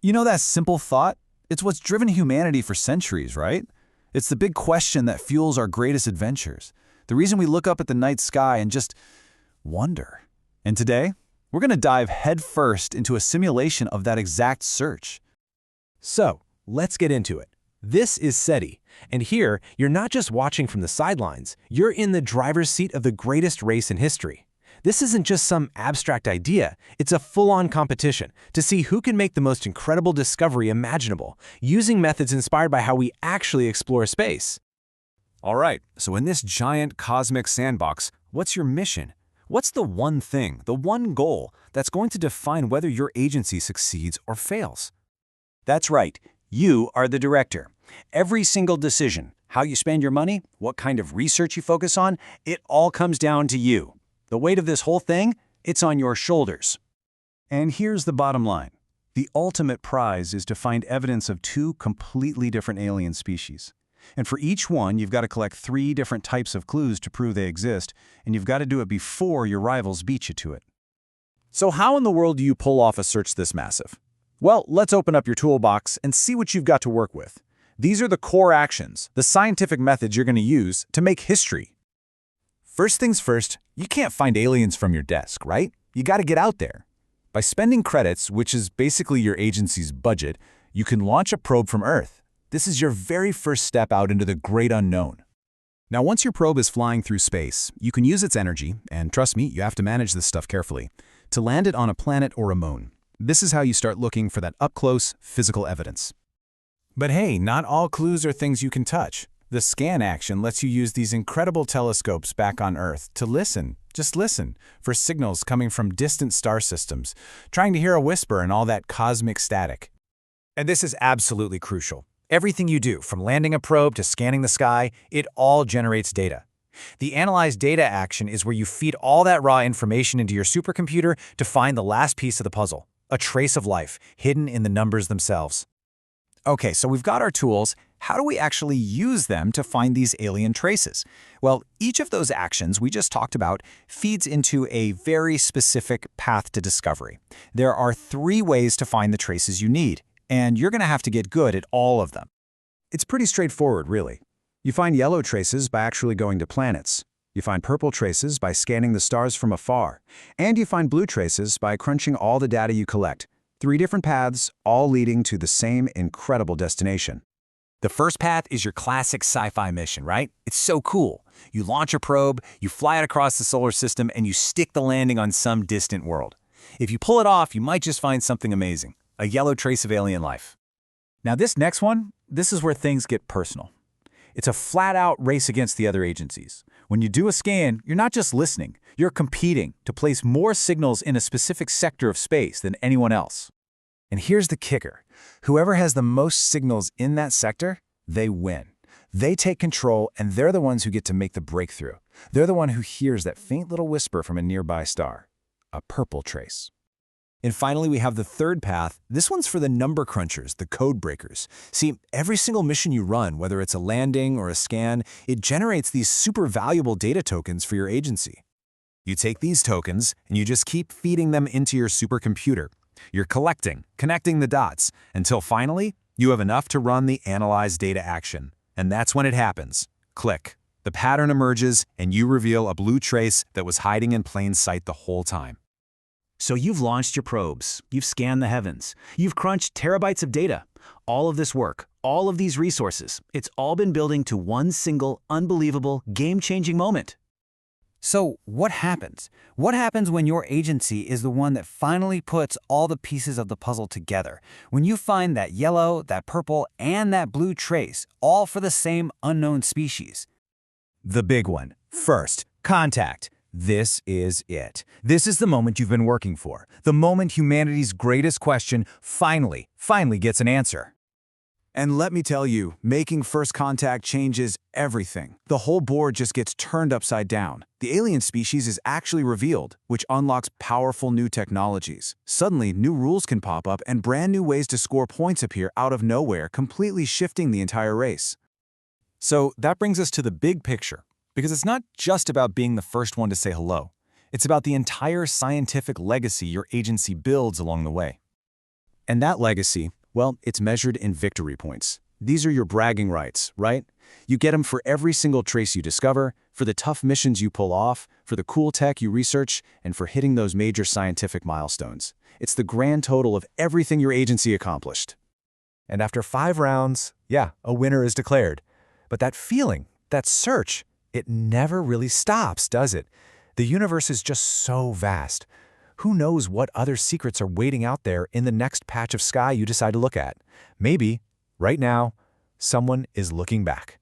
You know that simple thought? It's what's driven humanity for centuries, right? It's the big question that fuels our greatest adventures. The reason we look up at the night sky and just wonder. And today, we're going to dive headfirst into a simulation of that exact search. So, let's get into it. This is SETI, and here, you're not just watching from the sidelines, you're in the driver's seat of the greatest race in history. This isn't just some abstract idea, it's a full-on competition to see who can make the most incredible discovery imaginable, using methods inspired by how we actually explore space. All right, so in this giant cosmic sandbox, what's your mission? What's the one thing, the one goal, that's going to define whether your agency succeeds or fails? That's right. You are the director. Every single decision, how you spend your money, what kind of research you focus on, it all comes down to you. The weight of this whole thing, it's on your shoulders. And here's the bottom line. The ultimate prize is to find evidence of two completely different alien species. And for each one, you've got to collect 3 different types of clues to prove they exist, and you've got to do it before your rivals beat you to it. So how in the world do you pull off a search this massive? Well, let's open up your toolbox and see what you've got to work with. These are the core actions, the scientific methods you're going to use to make history. First things first, you can't find aliens from your desk, right? You got to get out there. By spending credits, which is basically your agency's budget, you can launch a probe from Earth. This is your very first step out into the great unknown. Now, once your probe is flying through space, you can use its energy, and trust me, you have to manage this stuff carefully, to land it on a planet or a moon. This is how you start looking for that up-close, physical evidence. But hey, not all clues are things you can touch. The scan action lets you use these incredible telescopes back on Earth to listen, just listen, for signals coming from distant star systems, trying to hear a whisper and all that cosmic static. And this is absolutely crucial. Everything you do, from landing a probe to scanning the sky, it all generates data. The Analyze Data action is where you feed all that raw information into your supercomputer to find the last piece of the puzzle, a trace of life hidden in the numbers themselves. Okay, so we've got our tools. How do we actually use them to find these alien traces? Well, each of those actions we just talked about feeds into a very specific path to discovery. There are 3 ways to find the traces you need, and you're going to have to get good at all of them. It's pretty straightforward, really. You find yellow traces by actually going to planets. You find purple traces by scanning the stars from afar. And you find blue traces by crunching all the data you collect. 3 different paths, all leading to the same incredible destination. The first path is your classic sci-fi mission, right? It's so cool. You launch a probe, you fly it across the solar system, and you stick the landing on some distant world. If you pull it off, you might just find something amazing, a yellow trace of alien life. Now this next one, this is where things get personal. It's a flat-out race against the other agencies. When you do a scan, you're not just listening, you're competing to place more signals in a specific sector of space than anyone else. And here's the kicker. Whoever has the most signals in that sector, they win. They take control, and they're the ones who get to make the breakthrough. They're the one who hears that faint little whisper from a nearby star, a purple trace. And finally, we have the third path. This one's for the number crunchers, the code breakers. See, every single mission you run, whether it's a landing or a scan, it generates these super valuable data tokens for your agency. You take these tokens, and you just keep feeding them into your supercomputer. You're collecting, connecting the dots, until finally, you have enough to run the Analyze Data action. And that's when it happens. Click. The pattern emerges, and you reveal a blue trace that was hiding in plain sight the whole time. So you've launched your probes, you've scanned the heavens, you've crunched terabytes of data. All of this work, all of these resources, it's all been building to one single, unbelievable, game-changing moment. So what happens? What happens when your agency is the one that finally puts all the pieces of the puzzle together? When you find that yellow, that purple, and that blue trace, all for the same unknown species? The big one. First, contact. This is it. This is the moment you've been working for. The moment humanity's greatest question finally gets an answer. And let me tell you, making first contact changes everything. The whole board just gets turned upside down. The alien species is actually revealed, which unlocks powerful new technologies. Suddenly, new rules can pop up and brand new ways to score points appear out of nowhere, completely shifting the entire race. So that brings us to the big picture, because it's not just about being the first one to say hello. It's about the entire scientific legacy your agency builds along the way. And that legacy, well, it's measured in victory points. These are your bragging rights, right? You get them for every single trace you discover, for the tough missions you pull off, for the cool tech you research, and for hitting those major scientific milestones. It's the grand total of everything your agency accomplished. And after 5 rounds, yeah, a winner is declared. But that feeling, that search, it never really stops, does it? The universe is just so vast. Who knows what other secrets are waiting out there in the next patch of sky you decide to look at? Maybe, right now, someone is looking back.